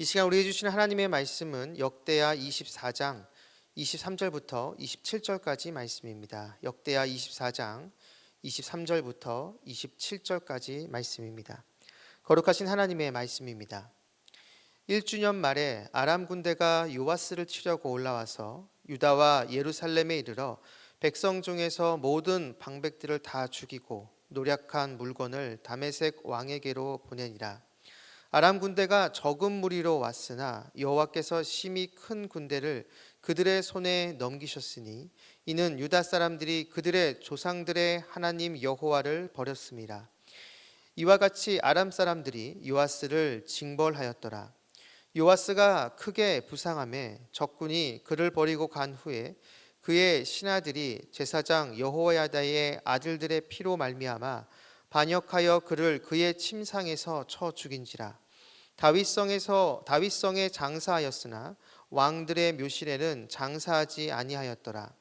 이 시간 우리에게 주시는 하나님의 말씀은 역대하 24장 23절부터 27절까지 말씀입니다. 역대하 24장 23절부터 27절까지 말씀입니다. 거룩하신 하나님의 말씀입니다. 1주년 말에 아람 군대가 요아스를 치려고 올라와서 유다와 예루살렘에 이르러 백성 중에서 모든 방백들을 다 죽이고 노략한 물건을 다메섹 왕에게로 보내니라. 아람 군대가 적은 무리로 왔으나 여호와께서 심히 큰 군대를 그들의 손에 넘기셨으니 이는 유다 사람들이 그들의 조상들의 하나님 여호와를 버렸음이라. 이와 같이 아람 사람들이 요아스를 징벌하였더라. 요아스가 크게 부상하매 적군이 그를 버리고 간 후에 그의 신하들이 제사장 여호야다의 아들들의 피로 말미암아 반역하여 그를 그의 침상에서 쳐 죽인지라. 다윗성에 장사하였으나 왕들의 묘실에는 장사하지 아니하였더라.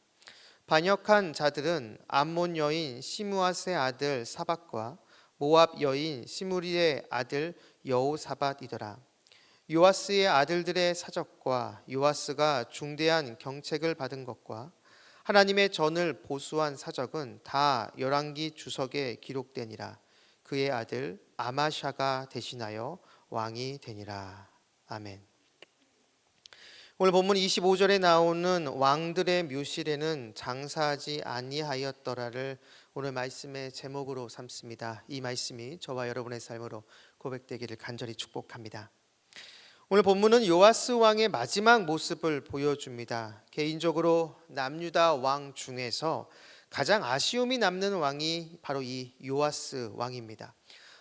반역한 자들은 암몬 여인 시므앗의 아들 사밧과 모압 여인 시므리의 아들 여호사밧이더라. 요아스의 아들들의 사적과 요아스가 중대한 경책을 받은 것과 하나님의 전을 보수한 사적은 다 열왕기 주석에 기록되니라. 그의 아들 아마샤가 대신하여 왕이 되니라. 아멘. 오늘 본문 25절에 나오는 왕들의 묘실에는 장사하지 아니하였더라를 오늘 말씀의 제목으로 삼습니다. 이 말씀이 저와 여러분의 삶으로 고백되기를 간절히 축복합니다. 오늘 본문은 요아스 왕의 마지막 모습을 보여줍니다. 개인적으로 남유다 왕 중에서 가장 아쉬움이 남는 왕이 바로 이 요아스 왕입니다.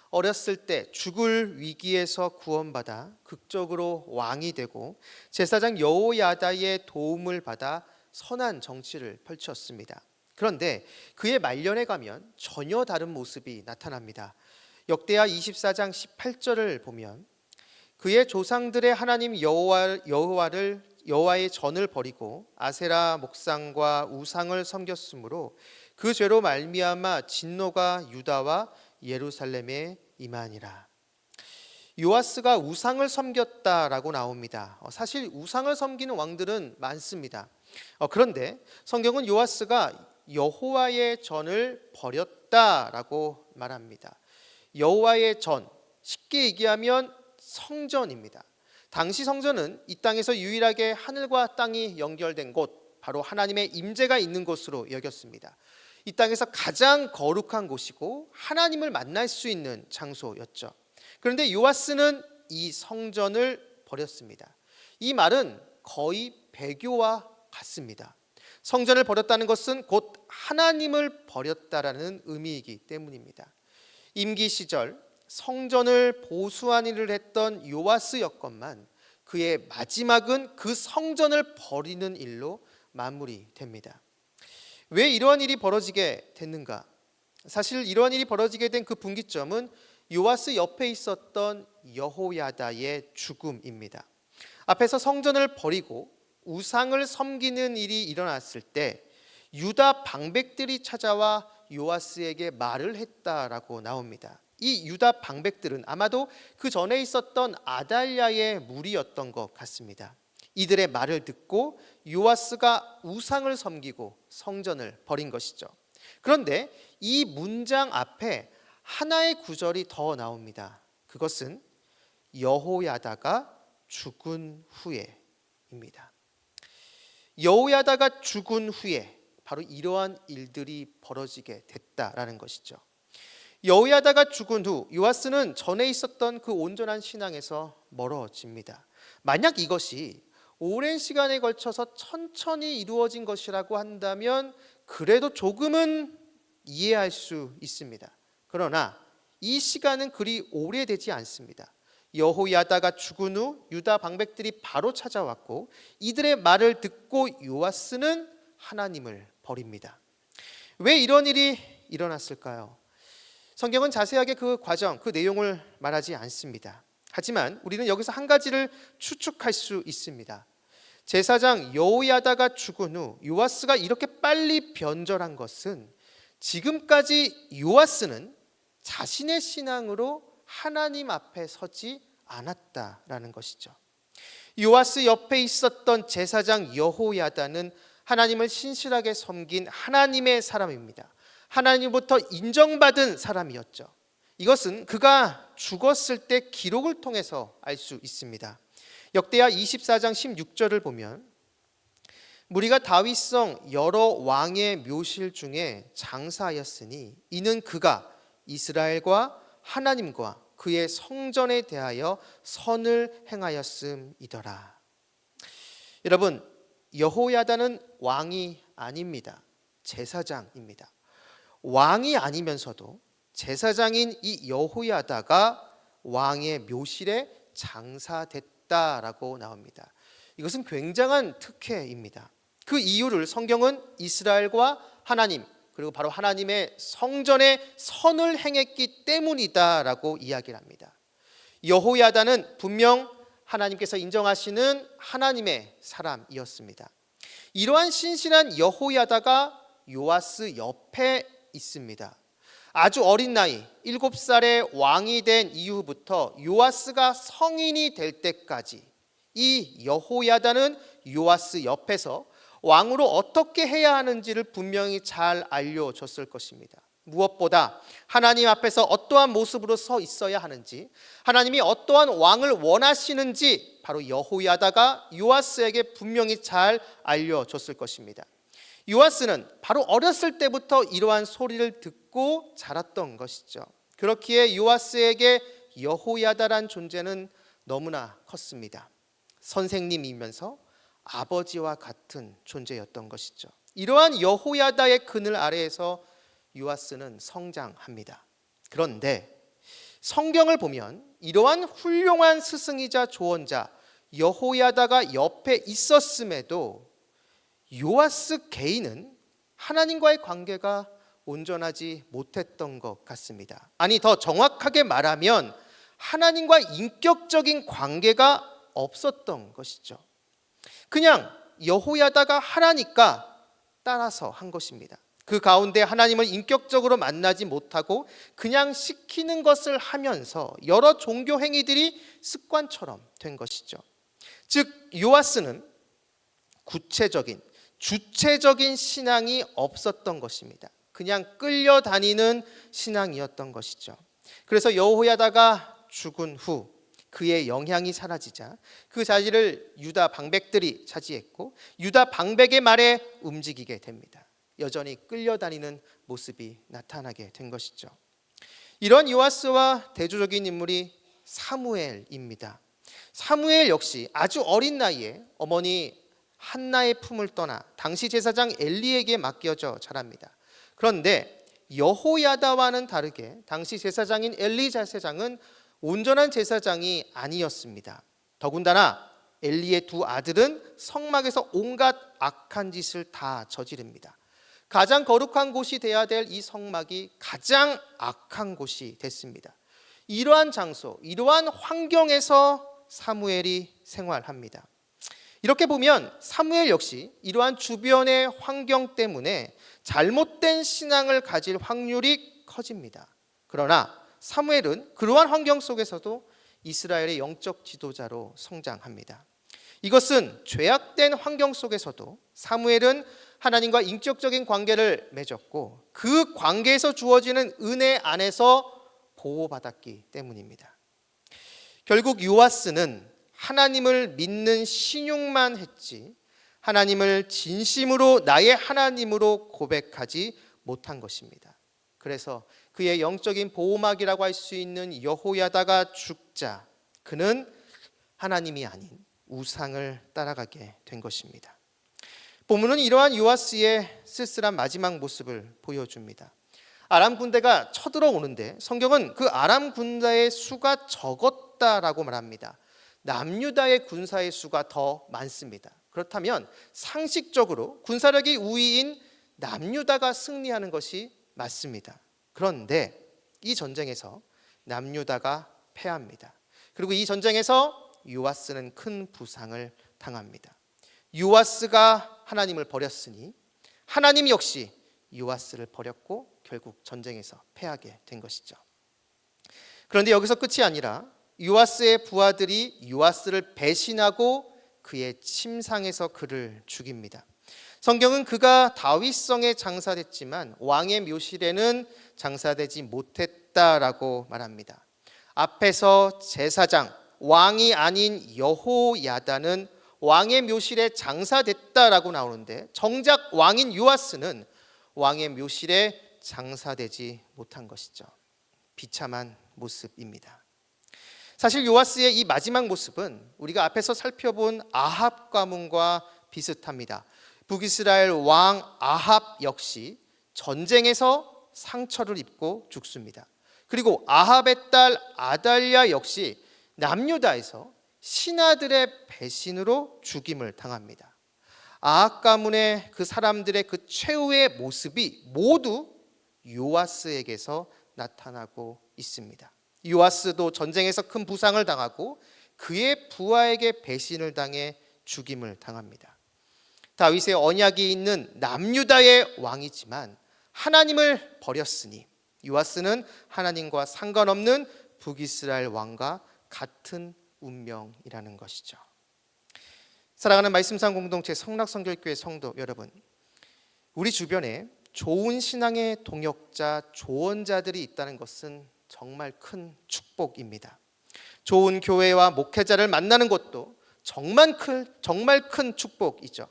어렸을 때 죽을 위기에서 구원받아 극적으로 왕이 되고 제사장 여호야다의 도움을 받아 선한 정치를 펼쳤습니다. 그런데 그의 말년에 가면 전혀 다른 모습이 나타납니다. 역대하 24장 18절을 보면 그의 조상들의 하나님 여호와의 전을 버리고 아세라 목상과 우상을 섬겼으므로 그 죄로 말미암아 진노가 유다와 예루살렘에 임하니라. 요아스가 우상을 섬겼다라고 나옵니다. 사실 우상을 섬기는 왕들은 많습니다. 그런데 성경은 요아스가 여호와의 전을 버렸다라고 말합니다. 여호와의 전, 쉽게 얘기하면 성전입니다. 당시 성전은 이 땅에서 유일하게 하늘과 땅이 연결된 곳, 바로 하나님의 임재가 있는 곳으로 여겼습니다. 이 땅에서 가장 거룩한 곳이고 하나님을 만날 수 있는 장소였죠. 그런데 요아스는 이 성전을 버렸습니다. 이 말은 거의 배교와 같습니다. 성전을 버렸다는 것은 곧 하나님을 버렸다라는 의미이기 때문입니다. 임기 시절 성전을 보수한 일을 했던 요아스였건만 그의 마지막은 그 성전을 버리는 일로 마무리됩니다. 왜 이러한 일이 벌어지게 됐는가? 사실 이러한 일이 벌어지게 된 그 분기점은 요아스 옆에 있었던 여호야다의 죽음입니다. 앞에서 성전을 버리고 우상을 섬기는 일이 일어났을 때 유다 방백들이 찾아와 요아스에게 말을 했다라고 나옵니다. 이 유다 방백들은 아마도 그 전에 있었던 아달랴의 무리였던 것 같습니다. 이들의 말을 듣고 요아스가 우상을 섬기고 성전을 버린 것이죠. 그런데 이 문장 앞에 하나의 구절이 더 나옵니다. 그것은 여호야다가 죽은 후에입니다. 여호야다가 죽은 후에 바로 이러한 일들이 벌어지게 됐다라는 것이죠. 여호야다가 죽은 후 요아스는 전에 있었던 그 온전한 신앙에서 멀어집니다. 만약 이것이 오랜 시간에 걸쳐서 천천히 이루어진 것이라고 한다면 그래도 조금은 이해할 수 있습니다. 그러나 이 시간은 그리 오래되지 않습니다. 여호야다가 죽은 후 유다 방백들이 바로 찾아왔고 이들의 말을 듣고 요아스는 하나님을 버립니다. 왜 이런 일이 일어났을까요? 성경은 자세하게 그 과정, 그 내용을 말하지 않습니다. 하지만 우리는 여기서 한 가지를 추측할 수 있습니다. 제사장 여호야다가 죽은 후 요아스가 이렇게 빨리 변절한 것은 지금까지 요아스는 자신의 신앙으로 하나님 앞에 서지 않았다라는 것이죠. 요아스 옆에 있었던 제사장 여호야다는 하나님을 신실하게 섬긴 하나님의 사람입니다. 하나님부터 인정받은 사람이었죠. 이것은 그가 죽었을 때 기록을 통해서 알 수 있습니다. 역대하 24장 16절을 보면 무리가 다윗성 여러 왕의 묘실 중에 장사하였으니 이는 그가 이스라엘과 하나님과 그의 성전에 대하여 선을 행하였음이더라. 여러분, 여호야다는 왕이 아닙니다. 제사장입니다. 왕이 아니면서도 제사장인 이 여호야다가 왕의 묘실에 장사됐다라고 나옵니다. 이것은 굉장한 특혜입니다. 그 이유를 성경은 이스라엘과 하나님, 그리고 바로 하나님의 성전에 선을 행했기 때문이다라고 이야기를 합니다. 여호야다는 분명 하나님께서 인정하시는 하나님의 사람이었습니다. 이러한 신실한 여호야다가 요아스 옆에 있습니다. 아주 어린 나이 7살의 왕이 된 이후부터 요아스가 성인이 될 때까지 이 여호야다는 요아스 옆에서 왕으로 어떻게 해야 하는지를 분명히 잘 알려줬을 것입니다. 무엇보다 하나님 앞에서 어떠한 모습으로 서 있어야 하는지, 하나님이 어떠한 왕을 원하시는지 바로 여호야다가 요아스에게 분명히 잘 알려줬을 것입니다. 요아스는 바로 어렸을 때부터 이러한 소리를 듣고 자랐던 것이죠. 그렇기에 요아스에게 여호야다란 존재는 너무나 컸습니다. 선생님이면서 아버지와 같은 존재였던 것이죠. 이러한 여호야다의 그늘 아래에서 요아스는 성장합니다. 그런데 성경을 보면 이러한 훌륭한 스승이자 조언자 여호야다가 옆에 있었음에도 요아스 개인은 하나님과의 관계가 온전하지 못했던 것 같습니다. 아니, 더 정확하게 말하면 하나님과 인격적인 관계가 없었던 것이죠. 그냥 여호야다가 하라니까 따라서 한 것입니다. 그 가운데 하나님을 인격적으로 만나지 못하고 그냥 시키는 것을 하면서 여러 종교 행위들이 습관처럼 된 것이죠. 즉 요아스는 구체적인 주체적인 신앙이 없었던 것입니다. 그냥 끌려다니는 신앙이었던 것이죠. 그래서 여호야다가 죽은 후 그의 영향이 사라지자 그 자리를 유다 방백들이 차지했고 유다 방백의 말에 움직이게 됩니다. 여전히 끌려다니는 모습이 나타나게 된 것이죠. 이런 요아스와 대조적인 인물이 사무엘입니다. 사무엘 역시 아주 어린 나이에 어머니 한나의 품을 떠나 당시 제사장 엘리에게 맡겨져 자랍니다. 그런데 여호야다와는 다르게 당시 제사장인 엘리 제사장은 온전한 제사장이 아니었습니다. 더군다나 엘리의 두 아들은 성막에서 온갖 악한 짓을 다 저지릅니다. 가장 거룩한 곳이 돼야 될 이 성막이 가장 악한 곳이 됐습니다. 이러한 장소, 이러한 환경에서 사무엘이 생활합니다. 이렇게 보면 사무엘 역시 이러한 주변의 환경 때문에 잘못된 신앙을 가질 확률이 커집니다. 그러나 사무엘은 그러한 환경 속에서도 이스라엘의 영적 지도자로 성장합니다. 이것은 죄악된 환경 속에서도 사무엘은 하나님과 인격적인 관계를 맺었고 그 관계에서 주어지는 은혜 안에서 보호받았기 때문입니다. 결국 요아스는 하나님을 믿는 신용만 했지 하나님을 진심으로 나의 하나님으로 고백하지 못한 것입니다. 그래서 그의 영적인 보호막이라고 할 수 있는 여호야다가 죽자 그는 하나님이 아닌 우상을 따라가게 된 것입니다. 본문은 이러한 요아스의 쓸쓸한 마지막 모습을 보여줍니다. 아람 군대가 쳐들어오는데 성경은 그 아람 군사의 수가 적었다라고 말합니다. 남유다의 군사의 수가 더 많습니다. 그렇다면 상식적으로 군사력이 우위인 남유다가 승리하는 것이 맞습니다. 그런데 이 전쟁에서 남유다가 패합니다. 그리고 이 전쟁에서 요아스는 큰 부상을 당합니다. 요아스가 하나님을 버렸으니 하나님 역시 요아스를 버렸고 결국 전쟁에서 패하게 된 것이죠. 그런데 여기서 끝이 아니라 요아스의 부하들이 요아스를 배신하고 그의 침상에서 그를 죽입니다. 성경은 그가 다윗성에 장사됐지만 왕의 묘실에는 장사되지 못했다라고 말합니다. 앞에서 제사장, 왕이 아닌 여호야다는 왕의 묘실에 장사됐다라고 나오는데 정작 왕인 요아스는 왕의 묘실에 장사되지 못한 것이죠. 비참한 모습입니다. 사실 요아스의 이 마지막 모습은 우리가 앞에서 살펴본 아합 가문과 비슷합니다. 북이스라엘 왕 아합 역시 전쟁에서 상처를 입고 죽습니다. 그리고 아합의 딸 아달랴 역시 남유다에서 신하들의 배신으로 죽임을 당합니다. 아합 가문의 그 사람들의 그 최후의 모습이 모두 요아스에게서 나타나고 있습니다. 요아스도 전쟁에서 큰 부상을 당하고 그의 부하에게 배신을 당해 죽임을 당합니다. 다윗의 언약이 있는 남유다의 왕이지만 하나님을 버렸으니 요아스는 하나님과 상관없는 북이스라엘 왕과 같은 운명이라는 것이죠. 사랑하는 말씀상 공동체 성락성결교회 성도 여러분, 우리 주변에 좋은 신앙의 동역자, 조언자들이 있다는 것은 정말 큰 축복입니다. 좋은 교회와 목회자를 만나는 것도 정말 큰 축복이죠.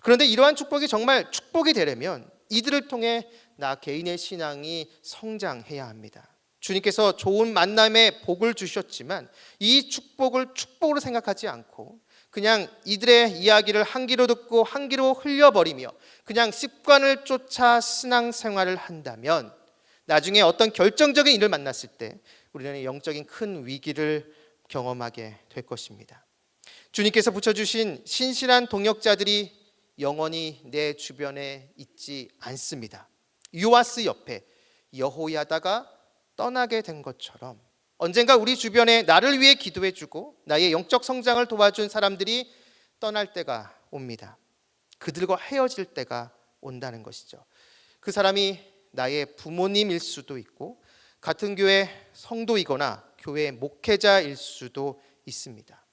그런데 이러한 축복이 정말 축복이 되려면 이들을 통해 나 개인의 신앙이 성장해야 합니다. 주님께서 좋은 만남에 복을 주셨지만 이 축복을 축복으로 생각하지 않고 그냥 이들의 이야기를 한 귀로 듣고 한 귀로 흘려버리며 그냥 습관을 쫓아 신앙생활을 한다면 나중에 어떤 결정적인 일을 만났을 때 우리는 영적인 큰 위기를 경험하게 될 것입니다. 주님께서 붙여주신 신실한 동역자들이 영원히 내 주변에 있지 않습니다. 요아스 옆에 여호야다가 떠나게 된 것처럼 언젠가 우리 주변에 나를 위해 기도해주고 나의 영적 성장을 도와준 사람들이 떠날 때가 옵니다. 그들과 헤어질 때가 온다는 것이죠. 그 사람이 나의 부모님일 수도 있고 같은 교회 성도이거나 교회 목회자일 수도 있습니다.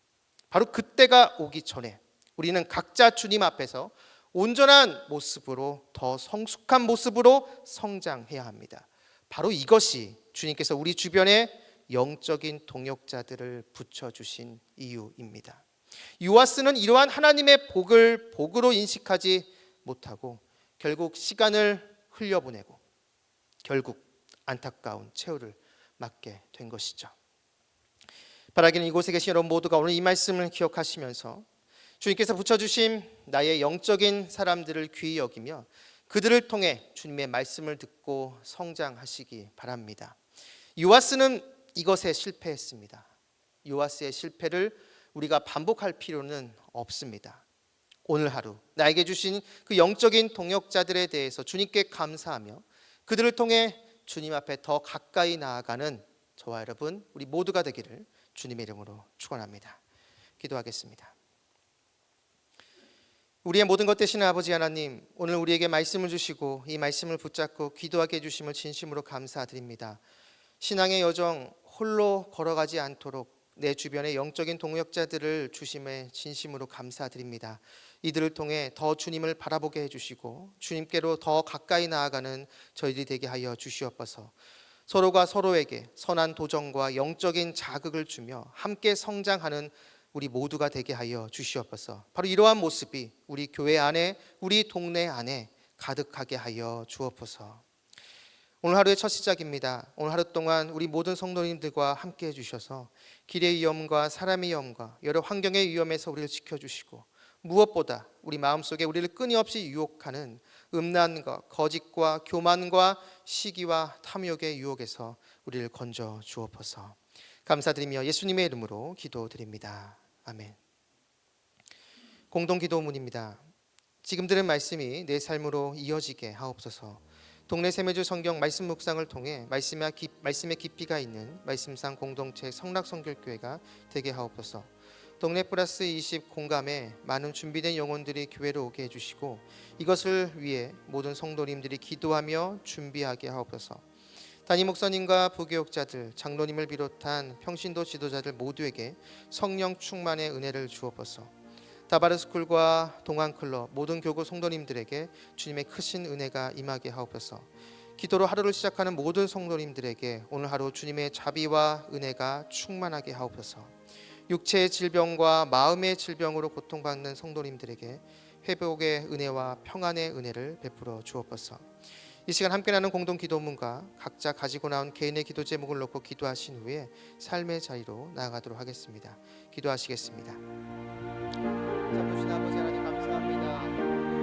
바로 그때가 오기 전에 우리는 각자 주님 앞에서 온전한 모습으로 더 성숙한 모습으로 성장해야 합니다. 바로 이것이 주님께서 우리 주변에 영적인 동역자들을 붙여주신 이유입니다. 요아스는 이러한 하나님의 복을 복으로 인식하지 못하고 결국 시간을 흘려보내고 결국 안타까운 최후를 맞게 된 것이죠. 바라기는 이곳에 계신 여러분 모두가 오늘 이 말씀을 기억하시면서 주님께서 붙여주신 나의 영적인 사람들을 귀히 여기며 그들을 통해 주님의 말씀을 듣고 성장하시기 바랍니다. 요아스는 이것에 실패했습니다. 요아스의 실패를 우리가 반복할 필요는 없습니다. 오늘 하루 나에게 주신 그 영적인 동역자들에 대해서 주님께 감사하며 그들을 통해 주님 앞에 더 가까이 나아가는 저와 여러분 우리 모두가 되기를 주님의 이름으로 축원합니다. 기도하겠습니다. 우리의 모든 것 되시는 아버지 하나님, 오늘 우리에게 말씀을 주시고 이 말씀을 붙잡고 기도하게 해주심을 진심으로 감사드립니다. 신앙의 여정 홀로 걸어가지 않도록 내 주변의 영적인 동역자들을 주심에 진심으로 감사드립니다. 이들을 통해 더 주님을 바라보게 해주시고 주님께로 더 가까이 나아가는 저희들이 되게 하여 주시옵소서. 서로가 서로에게 선한 도전과 영적인 자극을 주며 함께 성장하는 우리 모두가 되게 하여 주시옵소서. 바로 이러한 모습이 우리 교회 안에 우리 동네 안에 가득하게 하여 주옵소서. 오늘 하루의 첫 시작입니다. 오늘 하루 동안 우리 모든 성도님들과 함께 해주셔서 길의 위험과 사람의 위험과 여러 환경의 위험에서 우리를 지켜주시고 무엇보다 우리 마음속에 우리를 끊임없이 유혹하는 음란과 거짓과 교만과 시기와 탐욕의 유혹에서 우리를 건져 주옵소서. 감사드리며 예수님의 이름으로 기도드립니다. 아멘. 공동기도문입니다. 지금 들은 말씀이 내 삶으로 이어지게 하옵소서. 동네 세매주 성경 말씀 묵상을 통해 말씀의 깊이가 있는 말씀상 공동체 성락성결교회가 되게 하옵소서. 동네 플러스 20 공감에 많은 준비된 영혼들이 교회로 오게 해주시고 이것을 위해 모든 성도님들이 기도하며 준비하게 하옵소서. 담임 목사님과 부교육자들, 장로님을 비롯한 평신도 지도자들 모두에게 성령 충만의 은혜를 주옵소서. 다바르스쿨과 동안클럽 모든 교구 성도님들에게 주님의 크신 은혜가 임하게 하옵소서. 기도로 하루를 시작하는 모든 성도님들에게 오늘 하루 주님의 자비와 은혜가 충만하게 하옵소서. 육체의 질병과 마음의 질병으로 고통받는 성도님들에게 회복의 은혜와 평안의 은혜를 베풀어 주옵소서. 이 시간 함께 나눈 공동 기도문과 각자 가지고 나온 개인의 기도 제목을 놓고 기도하신 후에 삶의 자리로 나아가도록 하겠습니다. 기도하시겠습니다. 자, 보신 아버지 하나님 감사합니다.